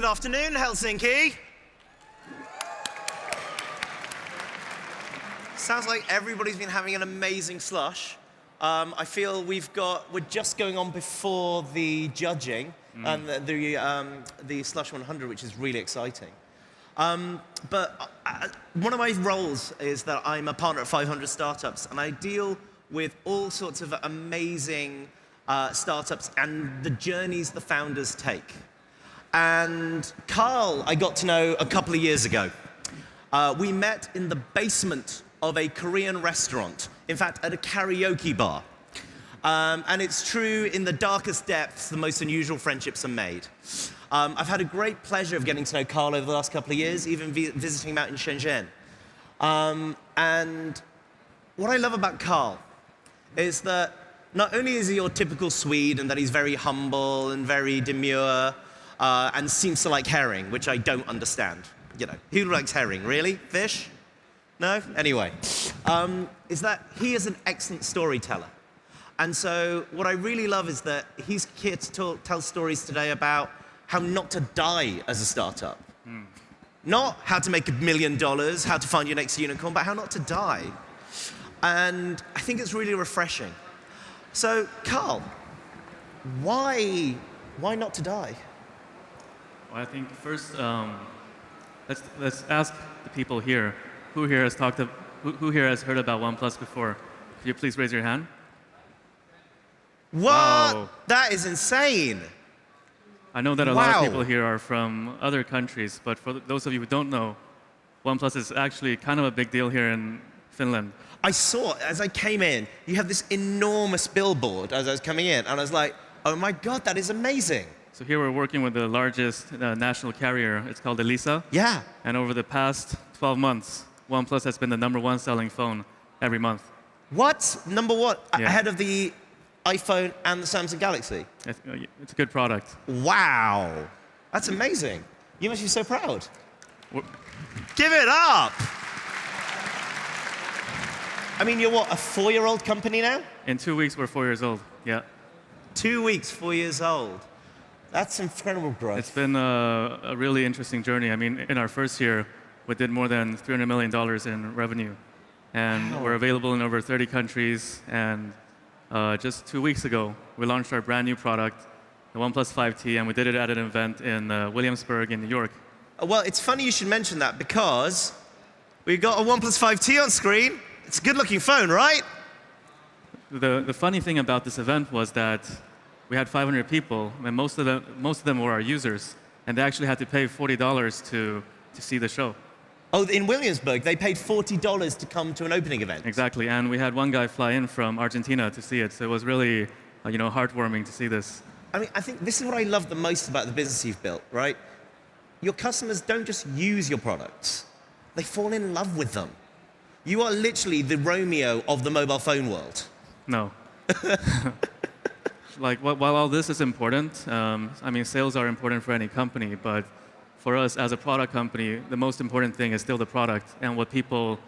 Good afternoon, Helsinki. Sounds like everybody's been having an amazing slush. I feel we're just going on before the judging and the Slush 100, which is really exciting. But one of my roles is that I'm a partner at 500 startups, and I deal with all sorts of amazing startups and the journeys the founders take. And Carl, I got to know a couple of years ago. We met in the basement of a Korean restaurant, in fact, at a karaoke bar. And it's true, in the darkest depths, the most unusual friendships are made. I've had a great pleasure of getting to know Carl over the last couple of years, even visiting him out in Shenzhen. And what I love about Carl is that not only is he your typical Swede and that he's very humble and very demure and seems to like herring, which I don't understand. You know, who likes herring, really? Fish? No? Anyway, is that he is an excellent storyteller. And so what I really love is that he's here to tell stories today about how not to die as a startup. Not how to make $1 million, how to find your next unicorn, but how not to die. And I think it's really refreshing. So, Carl, why not to die? Well, I think first, let's ask the people here. Who here has heard about OnePlus before? Could you please raise your hand? What? Wow. That is insane. I know that a lot of people here are from other countries, but for those of you who don't know, OnePlus is actually kind of a big deal here in Finland. I saw, as I came in, you have this enormous billboard as I was coming in, and I was like, oh my God, that is amazing. So here we're working with the largest national carrier. It's called Elisa. Yeah. And over the past 12 months, OnePlus has been the #1 selling phone every month. What? Number one? Yeah. Ahead of the iPhone and the Samsung Galaxy? It's a good product. Wow. That's amazing. You must be so proud. We're- Give it up. I mean, you're what, a 4-year-old company now? In 2 weeks, we're 4 years old. Yeah. 2 weeks, 4 years old. That's incredible growth. It's been a really interesting journey. I mean, in our first year, we did more than $300 million in revenue. And Wow. we're available in over 30 countries. And just 2 weeks ago, we launched our brand new product, the OnePlus 5T, and we did it at an event in Williamsburg in New York. Well, it's funny you should mention that because we've got a OnePlus 5T on screen. It's a good-looking phone, right? The funny thing about this event was that we had 500 people, and most of them were our users, and they actually had to pay $40 to see the show. Oh, in Williamsburg, they paid $40 to come to an opening event. Exactly, and we had one guy fly in from Argentina to see it, so it was really, heartwarming to see this. I mean, I think this is what I love the most about the business you've built, right? Your customers don't just use your products, they fall in love with them. You are literally the Romeo of the mobile phone world. No. While all this is important, sales are important for any company, but for us as a product company, the most important thing is still the product and what people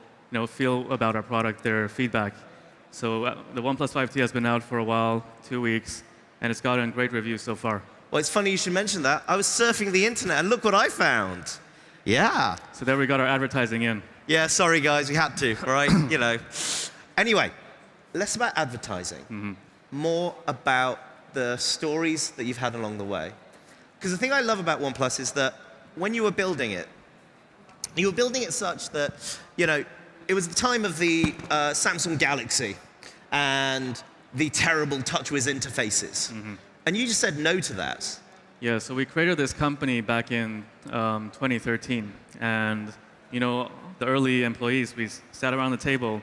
feel about our product, their feedback. So the OnePlus 5T has been out for a while, 2 weeks, and it's gotten great reviews so far. Well, it's funny you should mention that. I was surfing the internet and look what I found. Yeah. So there we got our advertising in. Yeah, sorry guys, we had to, right? Anyway, less about advertising, more about the stories that you've had along the way. Because the thing I love about OnePlus is that when you were building it such that, it was the time of the Samsung Galaxy and the terrible TouchWiz interfaces. And you just said no to that. Yeah, so we created this company back in 2013. And, the early employees, we sat around the table,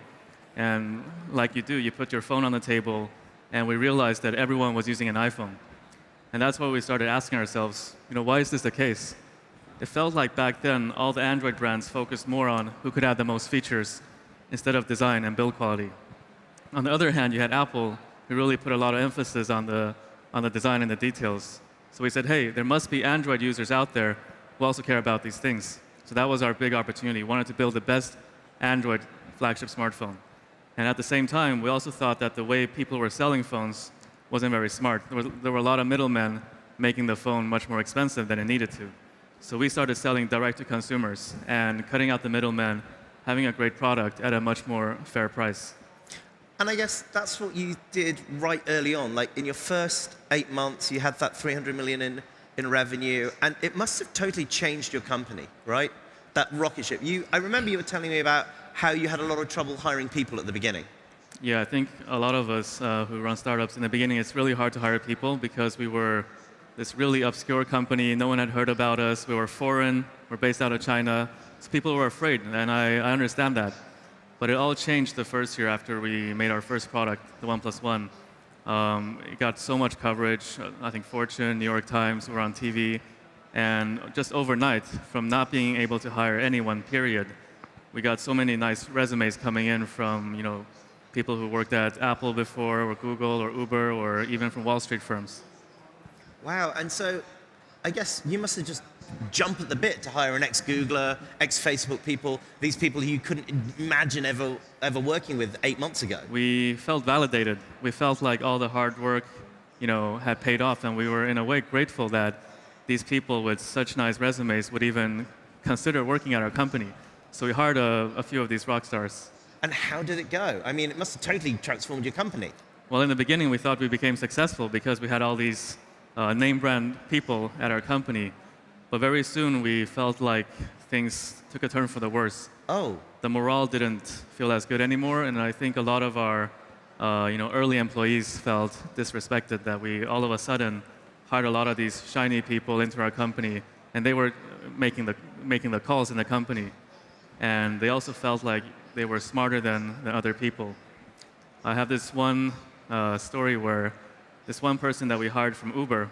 and like you do, you put your phone on the table, and we realized that everyone was using an iPhone. And that's why we started asking ourselves, why is this the case? It felt like back then, all the Android brands focused more on who could add the most features instead of design and build quality. On the other hand, you had Apple, who really put a lot of emphasis on the design and the details. So we said, hey, there must be Android users out there who also care about these things. So that was our big opportunity. We wanted to build the best Android flagship smartphone. And at the same time, we also thought that the way people were selling phones wasn't very smart. There were a lot of middlemen making the phone much more expensive than it needed to. So we started selling direct to consumers and cutting out the middleman, having a great product at a much more fair price. And I guess that's what you did right early on. Like in your first 8 months, you had that 300 million in revenue, and it must have totally changed your company, right? That rocket ship. I remember you were telling me about how you had a lot of trouble hiring people at the beginning. Yeah, I think a lot of us who run startups in the beginning, it's really hard to hire people because we were this really obscure company. No one had heard about us. We were foreign. We're based out of China. So people were afraid, and I understand that. But it all changed the first year after we made our first product, the OnePlus One. It got so much coverage. I think Fortune, New York Times, were on TV. And just overnight, from not being able to hire anyone, period, we got so many nice resumes coming in from, people who worked at Apple before, or Google, or Uber, or even from Wall Street firms. Wow, and so I guess you must have just jumped at the bit to hire an ex-Googler, ex-Facebook people, these people who you couldn't imagine ever working with 8 months ago. We felt validated. We felt like all the hard work, had paid off, and we were in a way grateful that these people with such nice resumes would even consider working at our company. So we hired a few of these rock stars. And how did it go? I mean, it must have totally transformed your company. Well, in the beginning, we thought we became successful because we had all these name brand people at our company. But very soon, we felt like things took a turn for the worse. Oh. The morale didn't feel as good anymore, and I think a lot of our early employees felt disrespected, that we all of a sudden hired a lot of these shiny people into our company, and they were making the calls in the company. And they also felt like they were smarter than other people. I have this one story where this one person that we hired from Uber,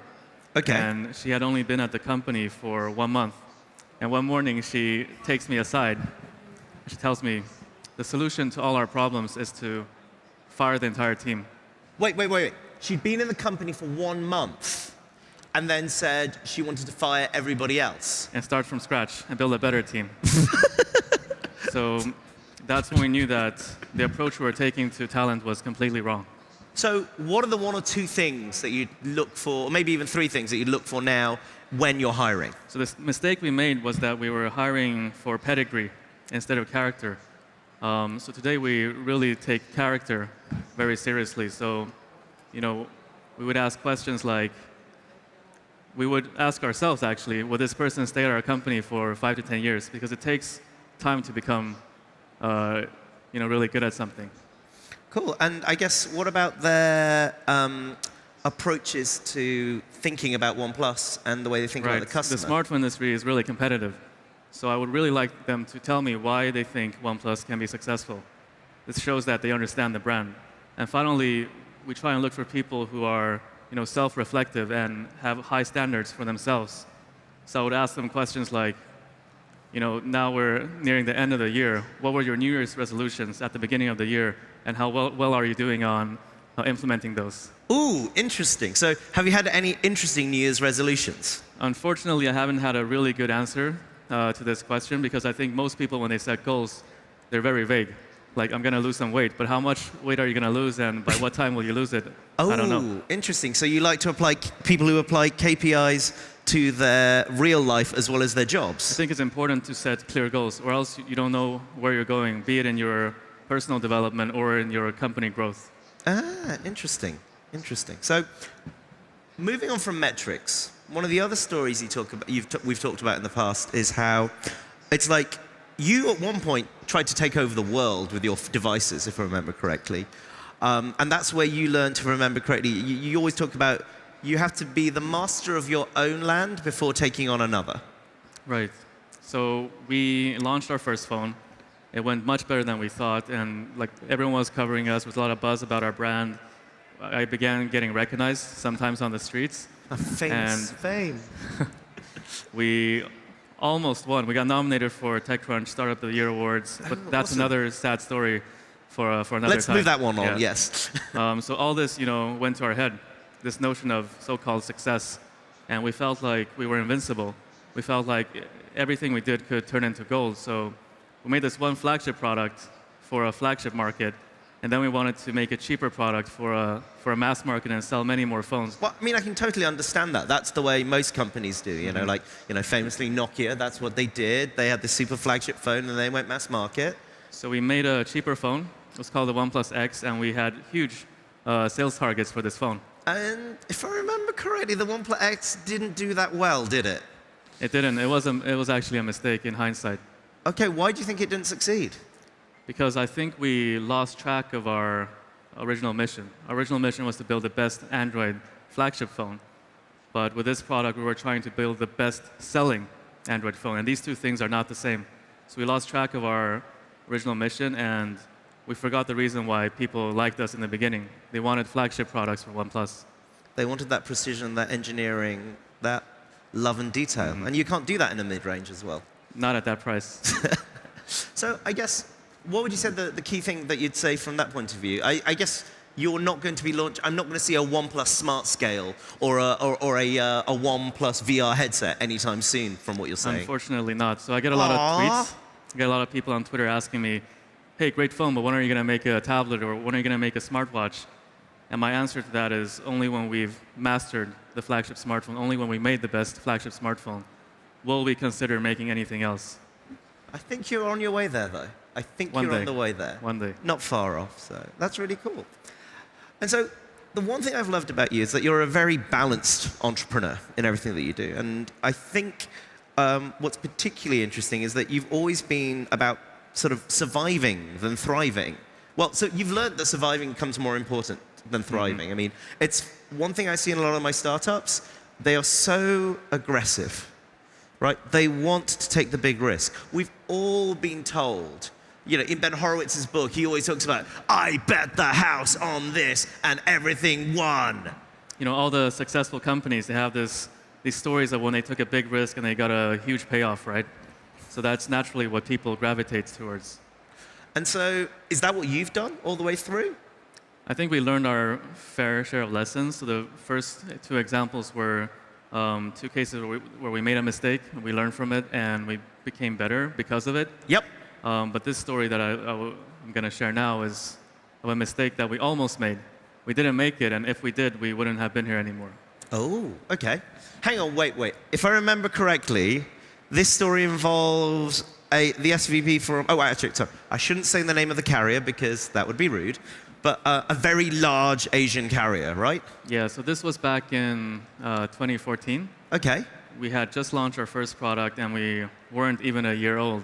okay, and she had only been at the company for 1 month. And one morning she takes me aside. She tells me, the solution to all our problems is to fire the entire team. Wait. She'd been in the company for 1 month and then said she wanted to fire everybody else. And start from scratch and build a better team. So that's when we knew that the approach we were taking to talent was completely wrong. So what are the 1 or 2 things that you'd look for, or maybe even 3 things that you'd look for now when you're hiring? So this mistake we made was that we were hiring for pedigree instead of character. So today we really take character very seriously. So, we would ask questions like, we would ask ourselves actually, will this person stay at our company for 5 to 10 years? Because it takes time to become, really good at something. Cool. And I guess what about their approaches to thinking about OnePlus and the way they think about the customer? The smartphone industry is really competitive. So I would really like them to tell me why they think OnePlus can be successful. This shows that they understand the brand. And finally, we try and look for people who are self-reflective and have high standards for themselves. So I would ask them questions like, now we're nearing the end of the year. What were your New Year's resolutions at the beginning of the year? And how well are you doing on implementing those? Ooh, interesting. So have you had any interesting New Year's resolutions? Unfortunately, I haven't had a really good answer to this question because I think most people, when they set goals, they're very vague. Like, I'm going to lose some weight, but how much weight are you going to lose and by what time will you lose it? I don't know. Oh, interesting. So you like to apply, people who apply KPIs to their real life as well as their jobs? I think it's important to set clear goals or else you don't know where you're going, be it in your personal development or in your company growth. Ah, interesting. So moving on from metrics, one of the other stories we've talked about in the past is how it's like you at one point tried to take over the world with your devices, if I remember correctly. And that's where you learned to remember correctly. You always talk about you have to be the master of your own land before taking on another. Right. So we launched our first phone. It went much better than we thought, and like everyone was covering us. There was a lot of buzz about our brand. I began getting recognized, sometimes on the streets. Fame. We almost won. We got nominated for TechCrunch Startup of the Year awards, but that's awesome. another sad story for another time. Let's move that one on, Yeah. yes. So all this, went to our head, this notion of so-called success, and we felt like we were invincible. We felt like everything we did could turn into gold. So we made this one flagship product for a flagship market, And then we wanted to make a cheaper product for a mass market and sell many more phones. Well, I mean, I can totally understand that. That's the way most companies do, you know, like, you know, famously Nokia, that's what they did. They had the super flagship phone and they went mass market. So we made a cheaper phone. It was called the OnePlus X, and we had huge sales targets for this phone. And if I remember correctly, the OnePlus X didn't do that well, did it? It didn't. It was actually a mistake in hindsight. Okay, why do you think it didn't succeed? Because I think we lost track of our original mission. Our original mission was to build the best Android flagship phone. But with this product, we were trying to build the best-selling Android phone. And these two things are not the same. So we lost track of our original mission, and we forgot the reason why people liked us in the beginning. They wanted flagship products from OnePlus. They wanted that precision, that engineering, that love and detail. And you can't do that in a mid-range as well. Not at that price. So I guess, what would you say the key thing that you'd say from that point of view? I guess you're not going to be launched. I'm not going to see a OnePlus Smart Scale or a OnePlus VR headset anytime soon, from what you're saying. Unfortunately not. So I get a lot of tweets. I get a lot of people on Twitter asking me, hey, great phone, but when are you going to make a tablet, or when are you going to make a smartwatch? And my answer to that is only when we've mastered the flagship smartphone, only when we made the best flagship smartphone, will we consider making anything else. I think you're on your way there, though. I think you're on the way there. One day. Not far off, so that's really cool. And so the one thing I've loved about you is that you're a very balanced entrepreneur in everything that you do. And I think what's particularly interesting is that you've always been about sort of surviving than thriving. Well, so you've learned that surviving becomes more important than thriving. I mean, it's one thing I see in a lot of my startups. They are so aggressive, right? They want to take the big risk. We've all been told, you know, in Ben Horowitz's book, he always talks about, I bet the house on this and everything won. You know, all the successful companies, they have these stories of when they took a big risk and they got a huge payoff, right? So that's naturally what people gravitate towards. And so, is that what you've done all the way through? I think we learned our fair share of lessons. So the first two examples were two cases where we made a mistake, and we learned from it, and we became better because of it. Yep. But this story that I'm going to share now is of a mistake that we almost made. We didn't make it, and if we did, we wouldn't have been here anymore. Oh, okay. Hang on, wait. If I remember correctly, this story involves the SVP for, actually, sorry, I shouldn't say the name of the carrier because that would be rude, but a very large Asian carrier, right? Yeah, so this was back in 2014. Okay. We had just launched our first product, and we weren't even a year old.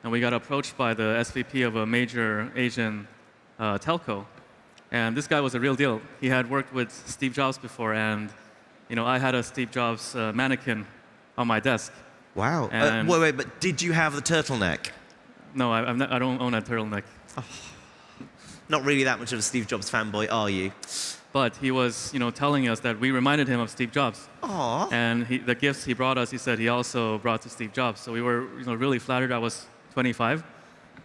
And we got approached by the SVP of a major Asian telco. And this guy was a real deal. He had worked with Steve Jobs before, and you know, I had a Steve Jobs mannequin on my desk. Wow. Wait, but did you have the turtleneck? No, I don't own a turtleneck. Oh. Not really that much of a Steve Jobs fanboy, are you? But he was, you know, telling us that we reminded him of Steve Jobs. Aww. And the gifts he brought us, he said he also brought to Steve Jobs. So we were, you know, really flattered. I was 25.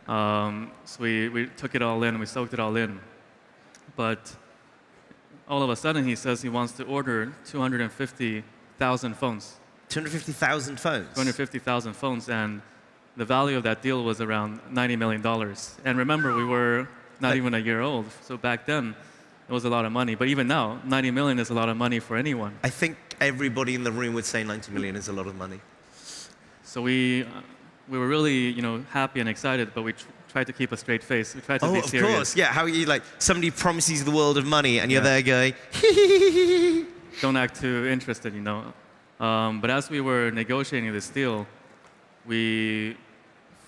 So we took it all in, we soaked it all in. But all of a sudden, he says he wants to order 250,000 phones. 250,000 phones? 250,000 phones, and the value of that deal was around $90 million. And remember, we were not even a year old, so back then, it was a lot of money. But even now, 90 million is a lot of money for anyone. I think everybody in the room would say 90 million is a lot of money. So we were really, you know, happy and excited, but we tried to keep a straight face. We tried to be serious. Oh, of course. Yeah, how are you, like, somebody promises you the world of money, and you're there going, Don't act too interested, you know. But as we were negotiating this deal, we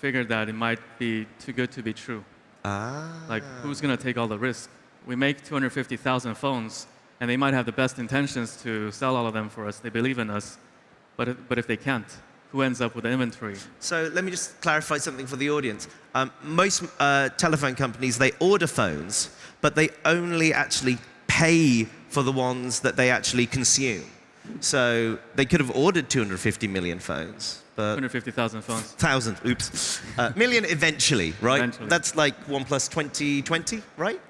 figured that it might be too good to be true. Like, who's going to take all the risk? We make 250,000 phones, and they might have the best intentions to sell all of them for us. They believe in us. But if they can't, who ends up with the inventory? So let me just clarify something for the audience. Most telephone companies, they order phones, but they only actually pay for the ones that they actually consume. So they could have ordered 250 million phones. 250,000 phones. Thousand, oops. Million eventually, right? Eventually. That's like OnePlus 2020, right?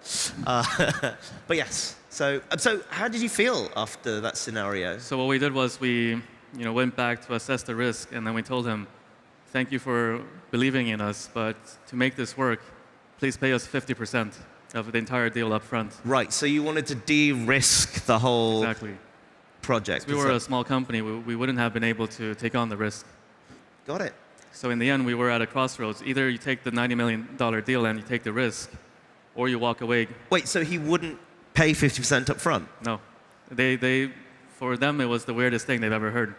But yes. So how did you feel after that scenario? So what we did was we went back to assess the risk, and then we told him, thank you for believing in us, but to make this work, please pay us 50%. of the entire deal up front. Right, so you wanted to de-risk the whole Exactly. project. We were a small company. We wouldn't have been able to take on the risk. Got it. So in the end, we were at a crossroads. Either you take the $90 million deal and you take the risk, or you walk away. Wait, so he wouldn't pay 50% up front? No. For them, it was the weirdest thing they've ever heard.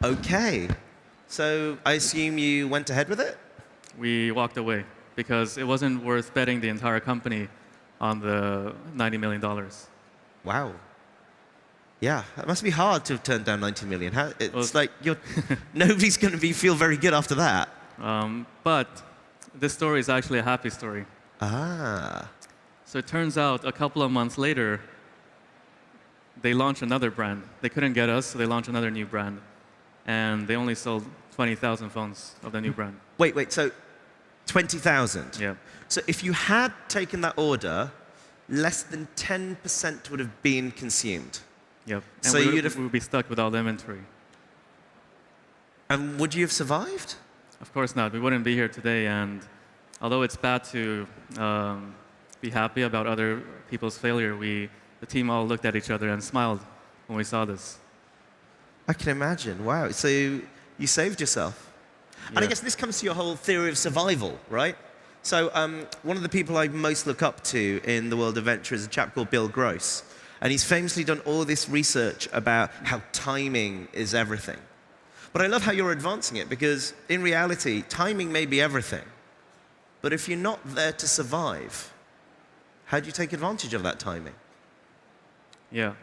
Okay. So I assume you went ahead with it? We walked away because it wasn't worth betting the entire company on the $90 million. Wow. Yeah, it must be hard to have turned down 90 million. It's like nobody's going to feel very good after that. But this story is actually a happy story. Ah. So it turns out a couple of months later, they launched another brand. They couldn't get us, so they launched another new brand. And they only sold 20,000 phones of the new brand. Wait, so 20,000? Yeah. So if you had taken that order, less than 10% would have been consumed. Yep. And So we you'd have... would be stuck with all the inventory. And would you have survived? Of course not. We wouldn't be here today. And although it's bad to be happy about other people's failure, the team all looked at each other and smiled when we saw this. I can imagine. Wow. So you saved yourself. Yeah. And I guess this comes to your whole theory of survival, right? So one of the people I most look up to in the world of venture is a chap called Bill Gross. And he's famously done all this research about how timing is everything. But I love how you're advancing it, because in reality, timing may be everything. But if you're not there to survive, how do you take advantage of that timing? Yeah.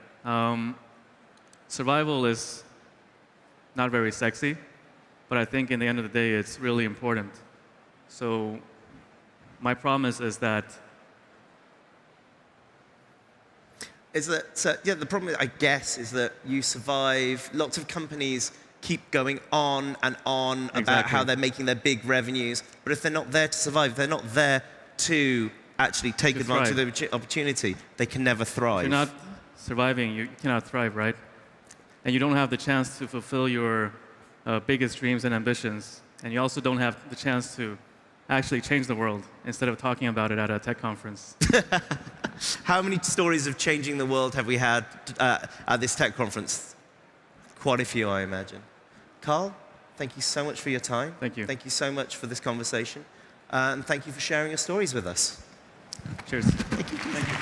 Survival is not very sexy, but I think in the end of the day, it's really important. So my promise is that the problem, I guess, is that you survive. Lots of companies keep going on and on about how they're making their big revenues, but if they're not there to survive, they're not there to actually take advantage of the opportunity, they can never thrive. If you're not surviving, you cannot thrive, right? And you don't have the chance to fulfill your biggest dreams and ambitions, and you also don't have the chance to actually change the world instead of talking about it at a tech conference. How many stories of changing the world have we had at this tech conference? Quite a few, I imagine. Carl, thank you so much for your time. Thank you. Thank you so much for this conversation. And thank you for sharing your stories with us. Cheers. Thank you. Thank you.